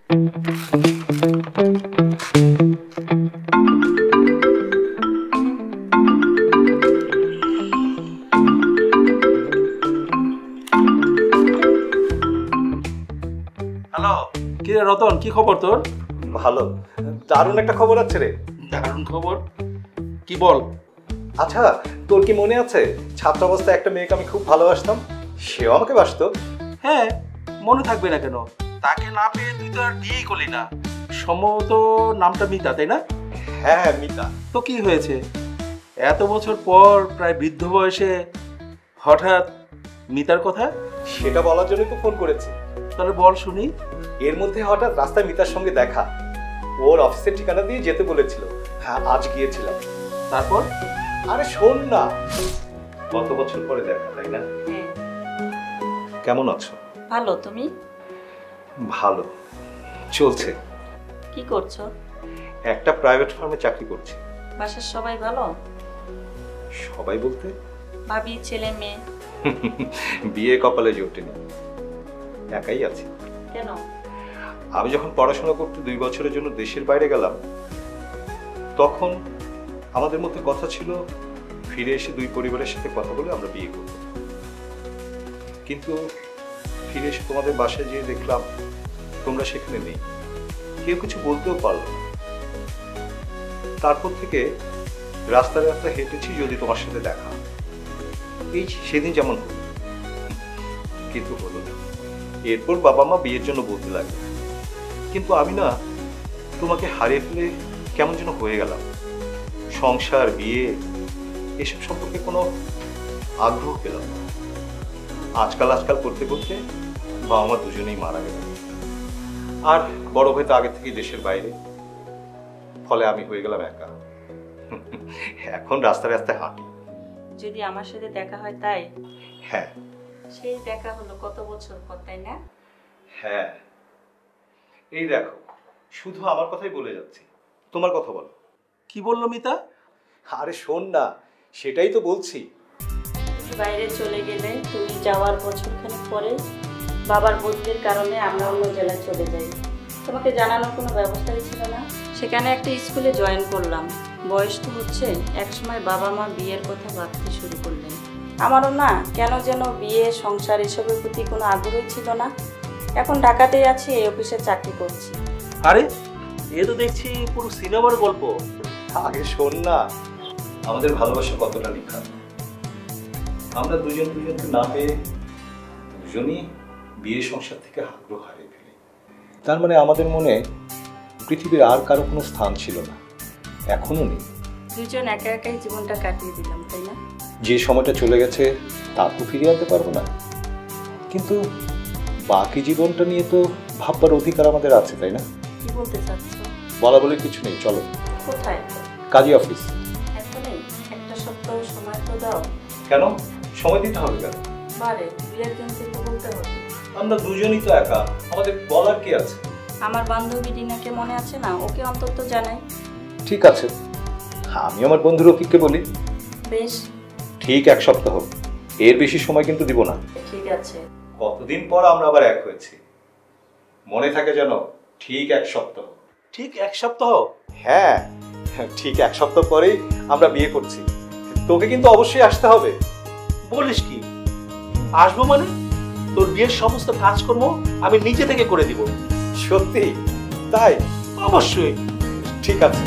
Hello, কি রে রতন, কি খবর তোর? ভালো, দারুণ একটা খবর আছে রে। দারুণ খবর? কি বল। আচ্ছা, তোর কি মনে আছে ছাত্রাবস্থায় একটা মেয়েকে আমি খুব ভালোবাসতাম, সেও আমাকে বাসতো? হ্যাঁ, মনে থাকবে না কেন? তাকে না পেয়ে তুই তো আর বিয়েই করলি না। সম্ভবত নামটা মিতা, তাই না? হ্যাঁ, মিতা। তো কি হয়েছে, এত বছর পর প্রায় বৃদ্ধ বয়সে হঠাৎ মিতার কথা? সেটা বলার জন্য তো ফোন করেছি। তাহলে বল শুনি। এর মধ্যে হঠাৎ রাস্তায় মিতার সঙ্গে দেখা, ওর অফিসের ঠিকানা দিয়ে যেতে বলেছিল। হ্যাঁ, আজ গিয়েছিলাম। তারপর? আরে শোন না, কত বছর পরে দেখা, তাই না? কেমন আছো? ভালো, তুমি? ভালো চলছে। কি করছো? একটা প্রাইভেট ফার্মে চাকরি করছি। বাসার সবাই ভালো? সবাই বলতে? ভাবি, ছেলে মেয়ে? বিয়ে কপালে জোটেনি, একাই আছি। কেন? আমি যখন পড়াশোনা করতে 2 বছরের জন্য দেশের বাইরে গেলাম, তখন আমাদের মধ্যে কথা ছিল ফিরে এসে 2 পরিবারের সাথে কথা বলে আমরা বিয়ে করব। কিন্তু ফিরে এসে তোমাদের বাসায় যেয়ে দেখলাম তোমরা সেখানে নেই, কেউ কিছু বলতেও পারলো না। তারপর থেকে রাস্তায় রাস্তায় হেঁটেছি যদি তোমার সাথে দেখা, এই সেদিন যেমন হলো, কিন্তু হলো না। এরপর বাবা মা বিয়ের জন্য বলতে লাগলো, কিন্তু আমি না তোমাকে হারিয়ে ফেলে কেমন যেন হয়ে গেলাম। সংসার, বিয়ে এসব সম্পর্কে কোনো আগ্রহ পেলাম না। আজকাল করতে করতে বাবা মা দুজনেই মারা গেল, আর বড় ভাই তো আগে থেকেই দেশের বাইরে, ফলে আমি হয়ে গেলাম একা। এখন রাস্তায় রাস্তায় হাঁটি। যদি আমার সাথে দেখা হয় তাই? হ্যাঁ। সেই দেখা হলো কত বছর পর, তাই না? হ্যাঁ, এই দেখো, শুধু আমার কথাই বলে যাচ্ছি, তোমার কথা বলো। কি বললো মিতা? আরে শোন না, সেটাই তো বলছি। তুমি বাইরে চলে গেলে, তুমি যাওয়ার বছরখানেক পরে বাবার বদলির কারণে আমরা অন্য জেলায় চলে যাই। তোমাকে জানানোর কোনো ব্যবস্থাই ছিল না। সেখানে একটা স্কুলে জয়েন করলাম। বয়স তো হচ্ছে, একসময় বাবা মা বিয়ের কথা ভাবতে শুরু করলেন। আমারও না কেন যেন বিয়ে, সংসার এসবের প্রতি কোনো আগ্রহই ছিল না। এখন ঢাকাতেই আছি, এই অফিসে চাকরি করছি। আরে, এ তো দেখছি পুরো সিনেমার গল্প। আগে শোন না, আমাদের ভালোবাসা কতটা নিখাত। আমরা দুজনকে না পেয়ে দুজনই বিয়ে সংসার থেকে আগ্রহ হারিয়ে ফেলি। তার মানে আমাদের মনে পৃথিবীর আর কারো কোনো স্থান ছিল না, এখনো নেই। দুজন একা একাই জীবনটা কাটিয়ে দিলাম, তাই না? যে সময়টা চলে গেছে তা তো ফিরিয়ে আনতে পারবো না, কিন্তু বাকি জীবনটা নিয়ে তো ভাববার অধিকার আমাদের আছে, তাই না? কি বলতে চাচ্ছ? বলা বলে কিছু নেই, চলো। কোথায়? কাজী অফিস। এখনই? একটা সপ্তাহ সময় তো দাও। কেন সময় দিতে হবে কেন? বারে, বিয়ের দিন থেকে বলতে হবে। আমরা দুজনই তো একা, আমাদের বলার কি আছে? আমার বান্ধবী রিনাকে মনে আছে না? ওকে অন্তত জানাই। ঠিক আছে, আমি আমার বন্ধু রফিককে বলি। বেশ। ঠিক 1 সপ্তাহ, এর বেশি সময় কিন্তু দিব না। ঠিক আছে। কতদিন পর আমরা আবার এক হয়েছি, মনে থাকে যেন। ঠিক 1 সপ্তাহ। ঠিক 1 সপ্তাহ? হ্যাঁ, ঠিক 1 সপ্তাহ পরেই আমরা বিয়ে করছি। তোকে কিন্তু অবশ্যই আসতে হবে। বলিস কি? আসবো মানে? তোর বিয়ের সমস্ত কাজকর্ম আমি নিজে থেকে করে দিব। সত্যি? তাই? অবশ্যই। ঠিক আছে।